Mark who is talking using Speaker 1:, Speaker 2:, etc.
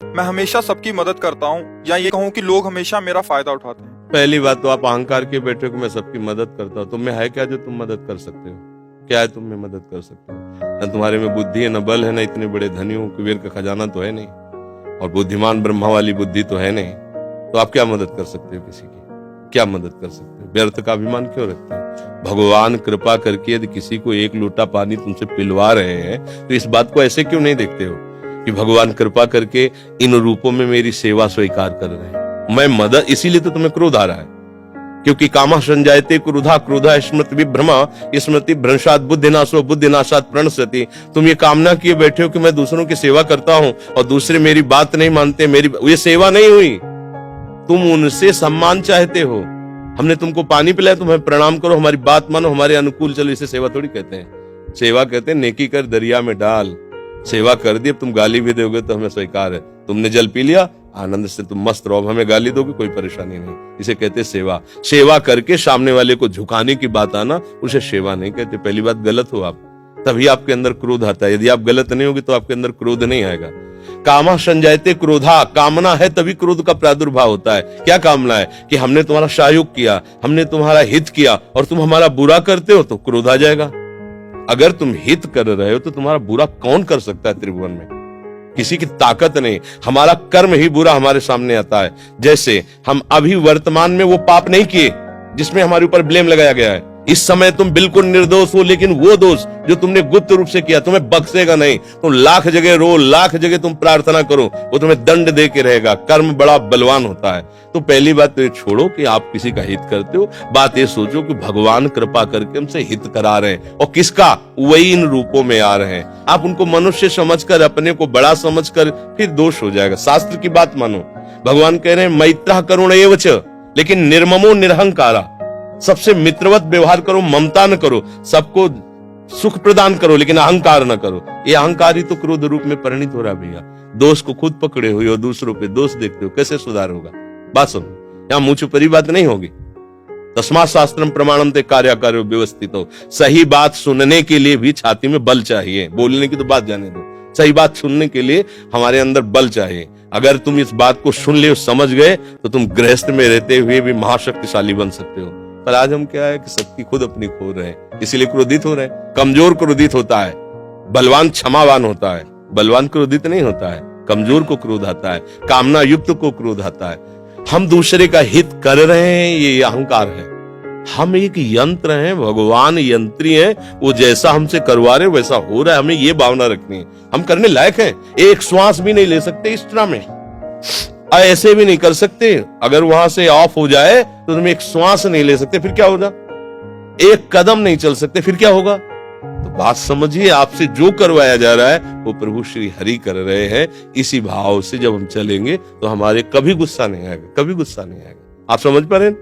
Speaker 1: मैं हमेशा सबकी मदद करता हूँ, या ये कहूँ कि लोग हमेशा मेरा फायदा उठाते हैं।
Speaker 2: पहली बात तो आप अहंकार के बैठे हो कि मैं सबकी मदद करता हूँ। तुम में है क्या जो तुम मदद कर सकते हो? क्या है तुम में मदद कर सकते हो? न तुम्हारे में बुद्धि है, न बल है, न इतने बड़े धनी हो, कुबेर का खजाना तो है नहीं, और बुद्धिमान ब्रह्मा वाली बुद्धि तो है नहीं। तो आप क्या मदद कर सकते हो? किसी की क्या मदद कर सकते हो? व्यर्थ का अभिमान क्यों रखते हो? भगवान कृपा करके यदि किसी को एक लोटा पानी तुमसे पिलवा रहे हैं तो इस बात को ऐसे क्यों नहीं देखते हो कि भगवान कृपा करके इन रूपों में मेरी सेवा स्वीकार कर रहे हैं, मैं मदद। इसीलिए तो तुम्हें क्रोध आ रहा है, क्योंकि कामा संजायते क्रोधा, क्रोधा स्मृति विभ्रमा, स्मृति भ्रंशात बुद्धिनाशो, बुद्धिनाशात प्रणश्यति। तुम ये कामना किए बैठे हो कि मैं दूसरों की सेवा करता हूं और दूसरे मेरी बात नहीं मानते, मेरी ये सेवा नहीं हुई। तुम उनसे सम्मान चाहते हो। हमने तुमको पानी पिलाया, तुम्हें प्रणाम करो, हमारी बात मानो, हमारे अनुकूल चलो। इसे सेवा थोड़ी कहते हैं। सेवा कहते हैं नेकी कर दरिया में डाल। सेवा कर दी, अब तुम गाली भी दोगे तो हमें स्वीकार है। तुमने जल पी लिया, आनंद से तुम मस्त रहो, हमें गाली दोगे कोई परेशानी नहीं। इसे कहते सेवा। सेवा करके सामने वाले को झुकाने की बात आना, उसे सेवा नहीं कहते। पहली बात, गलत हो आप, तभी आपके अंदर क्रोध आता है। यदि आप गलत नहीं होगे तो आपके अंदर क्रोध नहीं आएगा। कामा संजायते क्रोधा, कामना है तभी क्रोध का प्रादुर्भाव होता है। क्या कामना है? कि हमने तुम्हारा सहयोग किया, हमने तुम्हारा हित किया और तुम हमारा बुरा करते हो तो क्रोध आ जाएगा। अगर तुम हित कर रहे हो तो तुम्हारा बुरा कौन कर सकता है त्रिभुवन में? किसी की ताकत नहीं। हमारा कर्म ही बुरा हमारे सामने आता है। जैसे हम अभी वर्तमान में वो पाप नहीं किए जिसमें हमारे ऊपर ब्लेम लगाया गया है। इस समय तुम बिल्कुल निर्दोष हो, लेकिन वो दोष जो तुमने गुप्त रूप से किया तुम्हें बख्शेगा नहीं। तुम लाख जगह रो, लाख जगह तुम प्रार्थना करो, वो तुम्हें दंड दे के रहेगा। कर्म बड़ा बलवान होता है। तो पहली बात तो ये छोड़ो कि आप किसी का हित करते हो। बात ये सोचो कि भगवान कृपा करके हमसे हित करा रहे हैं, और किसका? वही इन रूपों में आ रहे हैं। आप उनको मनुष्य समझकर, अपने को बड़ा समझकर, फिर दोष हो जाएगा। शास्त्र की बात मानो। भगवान कह रहे हैं मैत्रः करुण एव च, लेकिन निर्ममो निरहंकारा। सबसे मित्रवत व्यवहार करो, ममता न करो, सबको सुख प्रदान करो, लेकिन अहंकार न करो। ये अहंकार ही तो क्रोध रूप में परिणित हो रहा है भैया। दोष को खुद पकड़े हुए हो, दूसरों पे दोष देखते हो, कैसे सुधार होगा? बात सुनो, यहाँ मुंह छुपरी बात नहीं होगी। तस्मात् शास्त्रम प्रमाणम ते कार्याकार्यो व्यवस्थित हो। सही बात सुनने के लिए भी छाती में बल चाहिए। बोलने की तो बात जाने दो, सही बात सुनने के लिए हमारे अंदर बल चाहिए। अगर तुम इस बात को सुन ले, समझ गए, तो तुम गृहस्थ में रहते हुए भी महाशक्तिशाली बन सकते हो। पर आज हम क्या है कि शक्ति खुद अपनी खो रहे हैं, इसीलिए क्रोधित हो रहे हैं। कमजोर क्रोधित होता है, बलवान क्षमावान होता है। बलवान क्रोधित नहीं होता है, कमजोर को क्रोध आता है, कामना युक्त को क्रोध आता है। हम दूसरे का हित कर रहे हैं, ये अहंकार है। हम एक यंत्र हैं, भगवान यंत्री हैं, वो जैसा हमसे करवा रहे वैसा हो रहा है। हमें ये भावना रखनी है, हम करने लायक हैं। एक श्वास भी नहीं ले सकते इस तरह में, ऐसे भी नहीं कर सकते। अगर वहां से ऑफ हो जाए तो तुम एक श्वास नहीं ले सकते, फिर क्या होगा? एक कदम नहीं चल सकते, फिर क्या होगा? तो बात समझिए, आपसे जो करवाया जा रहा है वो प्रभु श्री हरि कर रहे हैं। इसी भाव से जब हम चलेंगे तो हमारे कभी गुस्सा नहीं आएगा, कभी गुस्सा नहीं आएगा। आप समझ पा रहे हैं?